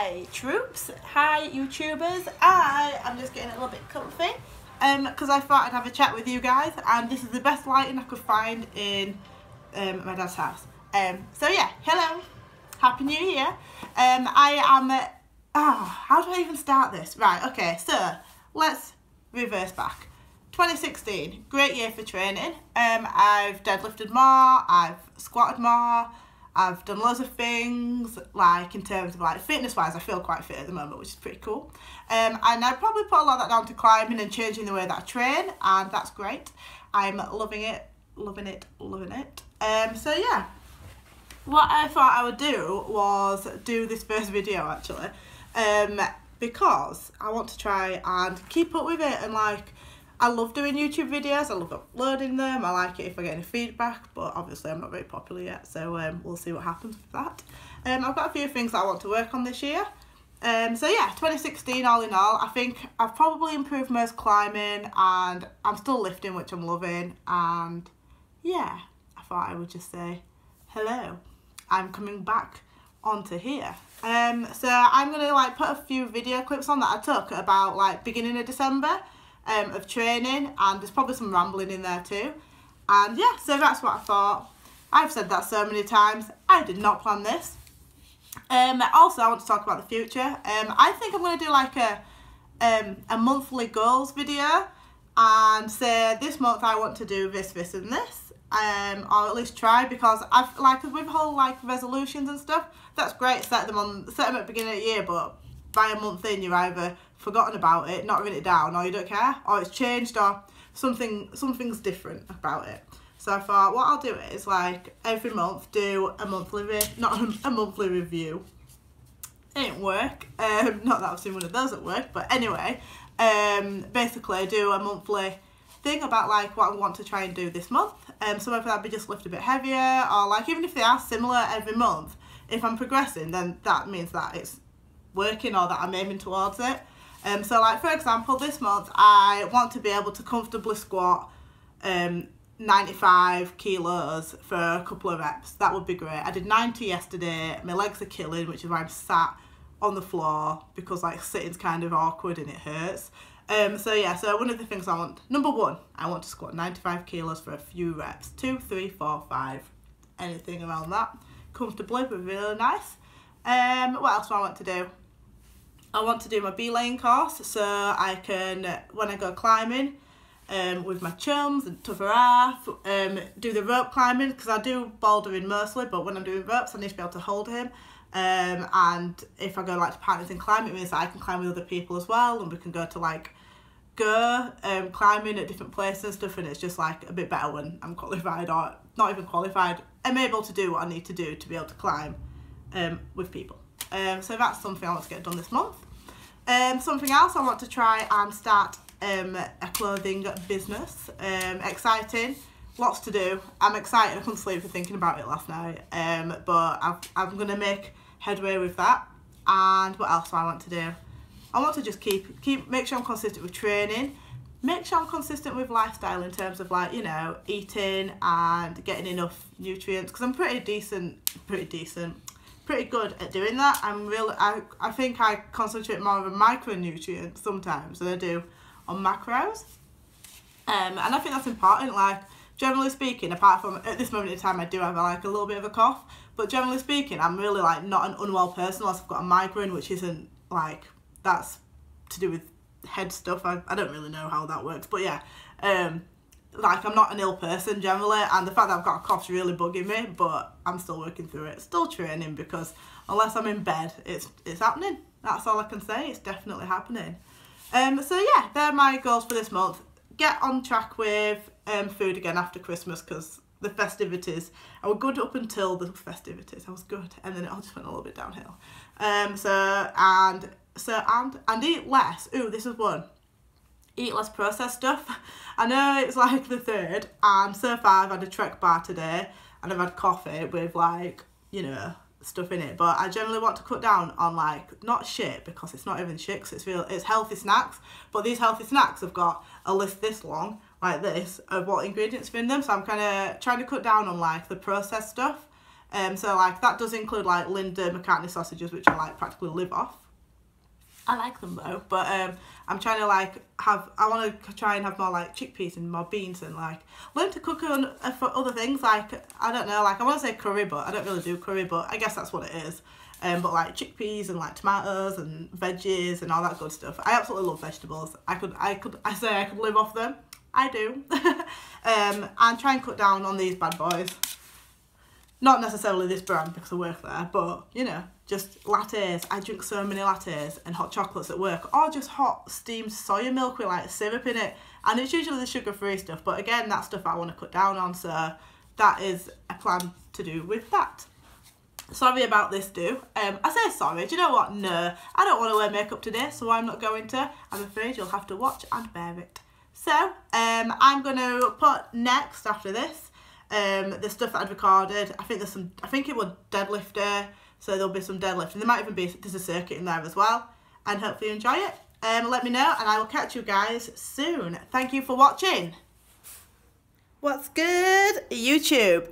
Hi troops, hi YouTubers. I am just getting a little bit comfy because I thought I'd have a chat with you guys, and this is the best lighting I could find in my dad's house. So yeah, hello, Happy New Year. I am, how do I even start this? Right, okay, so let's reverse back. 2016, great year for training. I've deadlifted more, I've squatted more, I've done loads of things, like in terms of like fitness wise, I feel quite fit at the moment, which is pretty cool. And I probably put a lot of that down to climbing and changing the way that I train, and that's great. I'm loving it, loving it, loving it. So yeah, what I thought I would do was do this first video actually, because I want to try and keep up with it, and like, I love doing YouTube videos, I love uploading them, I like it if I get any feedback, but obviously I'm not very popular yet, so we'll see what happens with that. I've got a few things that I want to work on this year. So yeah, 2016 all in all, I think I've probably improved most climbing, and I'm still lifting, which I'm loving, and yeah, I thought I would just say hello, I'm coming back onto here. So I'm going to like put a few video clips on that I took about like beginning of December, of training, and there's probably some rambling in there too, and yeah, so that's what I thought. I've said that so many times, I did not plan this. Also I want to talk about the future. I think I'm going to do like a monthly goals video and say this month I want to do this, this and this, or at least try, because I've like with whole like resolutions and stuff, that's great, set them at the beginning of the year, but by a month in you're either forgotten about it, not written it down, or you don't care, or it's changed, or something's different about it. So I thought what I'll do is like every month do a monthly monthly review. It didn't work, not that I've seen one of those at work, but anyway, basically do a monthly thing about like what I want to try and do this month. So whether that be just lift a bit heavier, or like even if they are similar every month, if I'm progressing, then that means that it's working or that I'm aiming towards it. So like for example, this month I want to be able to comfortably squat 95 kilos for a couple of reps. That would be great. I did 90 yesterday, my legs are killing, which is why I'm sat on the floor, because like sitting's kind of awkward and it hurts. So yeah, so one of the things I want, number one, I want to squat 95 kilos for a few reps, 2, 3, 4, 5, anything around that, comfortably but really nice. What else do I want to do? I want to do my belaying course, so I can, when I go climbing with my chums and Tuffer Half, do the rope climbing, because I do bouldering mostly, but when I'm doing ropes I need to be able to hold him. And if I go like to partners in climbing, it means that I can climb with other people as well, and we can go to like climbing at different places and stuff, and it's just like a bit better when I'm qualified, or not even qualified, I'm able to do what I need to do to be able to climb with people. So that's something I want to get done this month. Something else, I want to try and start a clothing business. Exciting, lots to do. I'm excited, I couldn't sleep for thinking about it last night, but I'm going to make headway with that. And what else do I want to do? I want to just make sure I'm consistent with training, make sure I'm consistent with lifestyle in terms of like, you know, eating and getting enough nutrients, because I'm pretty good at doing that. I think I concentrate more on micronutrients sometimes than I do on macros, and I think that's important. Like generally speaking, apart from at this moment in time I do have like a little bit of a cough, but generally speaking I'm really like not an unwell person unless I've got a migraine, which isn't like, that's to do with head stuff. I don't really know how that works, but yeah, like I'm not an ill person generally, and the fact that I've got a cough's really bugging me, but I'm still working through it, still training, because unless I'm in bed, it's happening. That's all I can say, it's definitely happening. So yeah, they're my goals for this month. Get on track with food again after Christmas, because the festivities, I was good up until the festivities, I was good, and then it all just went a little bit downhill. And eat less. Ooh, this is one. Eat less processed stuff. I know it's like the 3rd, and so far I've had a Trek bar today, and I've had coffee with like, you know, stuff in it, but I generally want to cut down on like, not shit, because it's not even shit, cause it's healthy snacks, but these healthy snacks have got a list this long, like this, of what ingredients are in them, so I'm kind of trying to cut down on like the processed stuff, So like that does include like Linda McCartney sausages, which I like practically live off. I like them though, but I'm trying to like I want to try and have more like chickpeas and more beans and like learn to cook on for other things. Like I don't know, like I want to say curry, but I don't really do curry, but I guess that's what it is. But like chickpeas and like tomatoes and veggies and all that good stuff. I absolutely love vegetables. I could live off them. I do. And try and cut down on these bad boys. Not necessarily this brand because I work there, but you know, just lattes. I drink so many lattes and hot chocolates at work, or just hot steamed soya milk with like syrup in it, and it's usually the sugar-free stuff, but again, that's stuff I want to cut down on, so that is a plan to do with that. Sorry about this, I say sorry, do you know what? No, I don't want to wear makeup today, so I'm not going to. I'm afraid you'll have to watch and bear it. So, I'm going to put next after this, the stuff that I'd recorded. I think it was deadlift day, so there'll be some deadlifting. There might even be, there's a circuit in there as well, and hopefully you enjoy it. Let me know, and I will catch you guys soon. Thank you for watching. What's good, YouTube?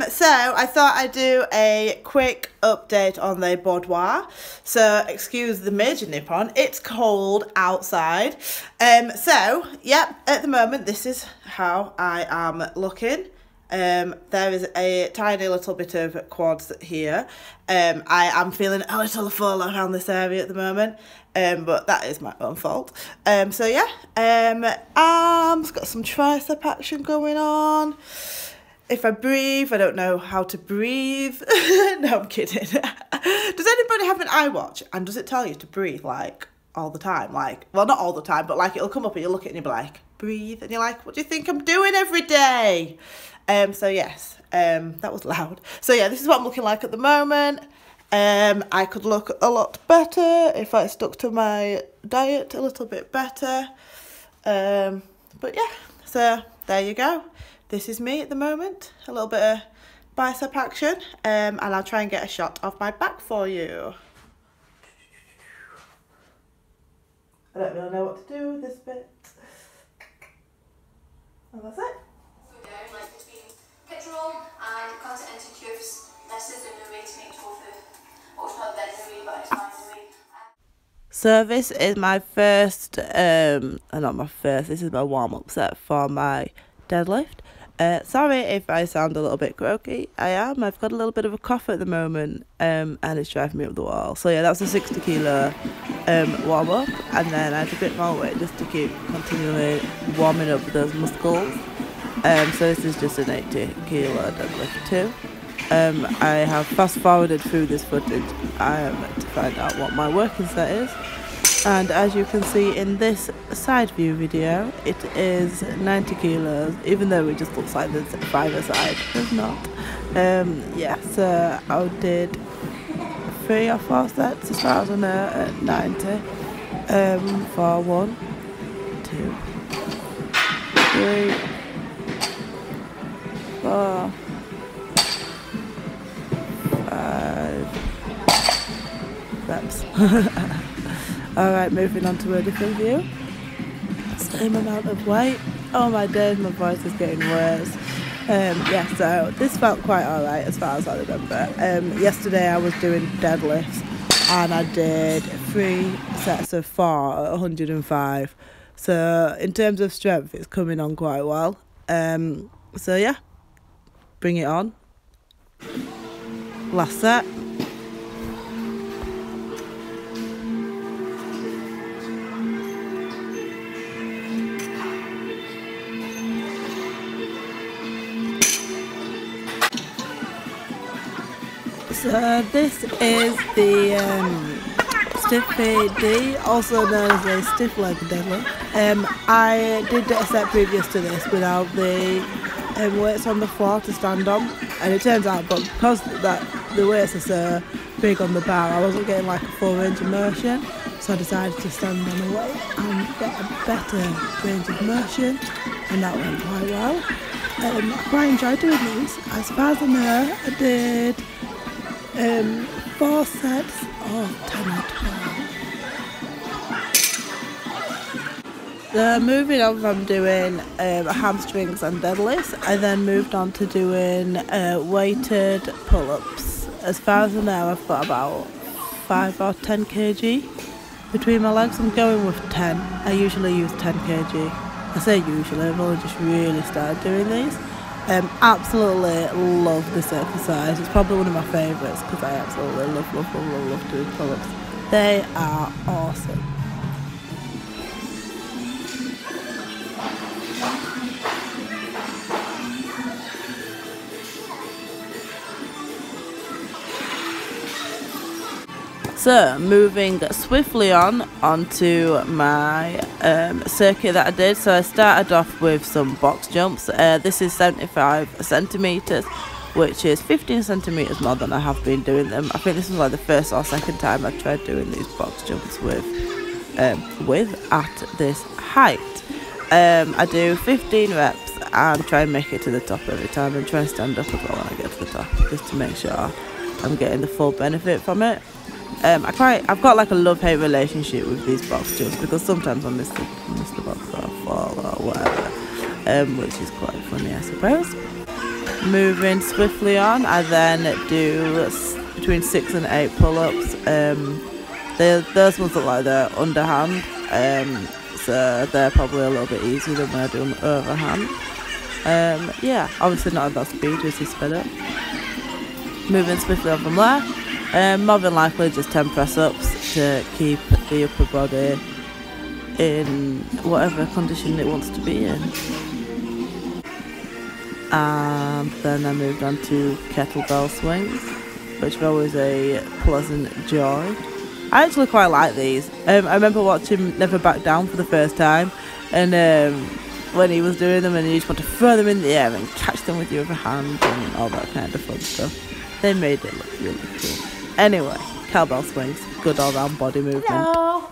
So I thought I'd do a quick update on the boudoir. So excuse the major nip on. It's cold outside. So yeah, at the moment this is how I am looking. There is a tiny little bit of quads here. I am feeling a little full around this area at the moment, but that is my own fault. So yeah, arms, got some tricep action going on. If I breathe, I don't know how to breathe. No, I'm kidding. Does anybody have an iWatch, and does it tell you to breathe like all the time? Like, well, not all the time, but like it'll come up and you look at it and you'll be like, breathe, and you're like, what do you think I'm doing every day? So yes, that was loud. So yeah, this is what I'm looking like at the moment. I could look a lot better if I stuck to my diet a little bit better. But yeah, so there you go. This is me at the moment. A little bit of bicep action. And I'll try and get a shot of my back for you. I don't really know what to do with this bit. And that's it. Petrol and continental cubes. This is the new way to make tofu. Well, it's not the new way, but it's my new way. So this is my first, not my first, this is my warm-up set for my deadlift. Sorry if I sound a little bit croaky. I am. I've got a little bit of a cough at the moment, and it's driving me up the wall. So yeah, that's a 60 kilo warm-up, and then I had a bit more weight just to keep continually warming up those muscles. So this is just an 80 kilo deadlift too. I have fast forwarded through this footage to find out what my working set is, and as you can see in this side view video, it is 90 kilos, even though it just looks like there's 5 aside. There's not. Yeah, so I did 3 or 4 sets as far as I know at 90 for 1, 2, 3, 4, 5 reps. Alright, moving on to a different view. Same amount of weight. Oh my days, my voice is getting worse. Yeah, so this felt quite alright as far as I remember. Yesterday I was doing deadlifts and I did 3 sets of 4 at 105. So in terms of strength, it's coming on quite well. So yeah. Bring it on. Last set. So this is the stiff PD, also known as a stiff leg deadlift. I did a set previous to this without the weights on the floor to stand on, and it turns out, but because the weights are so big on the bar, I wasn't getting like a full range of motion, so I decided to stand on the weight and get a better range of motion, and that went quite well. I quite enjoyed doing these. As far as I know, I did 4 sets of 10 or 12. Moving on from doing hamstrings and deadlifts, I then moved on to doing weighted pull-ups. As far as I know, I've got about 5 or 10 kg between my legs. I'm going with 10. I usually use 10 kg. I say usually, I've only just really started doing these. Absolutely love this exercise. It's probably one of my favourites because I absolutely love doing pull-ups. They are awesome. So, moving swiftly onto my circuit that I did. So I started off with some box jumps. This is 75 centimetres, which is 15 centimetres more than I have been doing them. I think this was like the first or second time I tried doing these box jumps with at this height. I do 15 reps and try and make it to the top every time, and try and stand up as well when I get to the top, just to make sure I'm getting the full benefit from it. I've got like a love-hate relationship with these box jumps, because sometimes I miss the box or fall or whatever, which is quite funny, I suppose. Moving swiftly on, I then do between 6 and 8 pull-ups. Those ones look like they're underhand, so they're probably a little bit easier than when I do them overhand. Yeah, obviously not at that speed, just to sped up. Moving swiftly on from there, more than likely just 10 press-ups to keep the upper body in whatever condition it wants to be in. And then I moved on to kettlebell swings, which are always a pleasant joy. I actually quite like these. I remember watching Never Back Down for the first time, and when he was doing them, and you just want to throw them in the air and catch them with your other hand and all that kind of fun stuff. They made it look really cool. Anyway, kettlebell swings, good all-round body movement. Hello!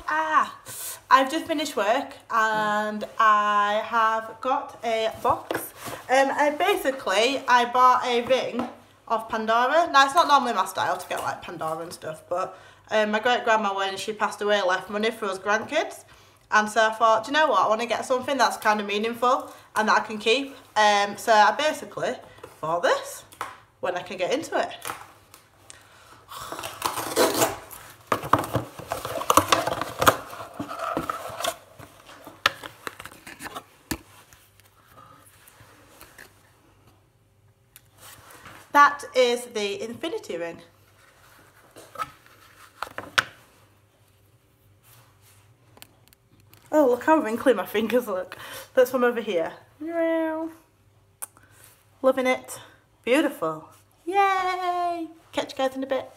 I've just finished work and I have got a box. And basically, I bought a ring of Pandora. Now, it's not normally my style to get like Pandora and stuff, but my great-grandma, when she passed away, left money for us grandkids. And so I thought, do you know what, I want to get something that's kind of meaningful and that I can keep. So I basically bought this when I can get into it. That is the infinity ring. Oh, look how wrinkly my fingers look. That's from over here. Loving it. Beautiful. Yay! Catch you guys in a bit.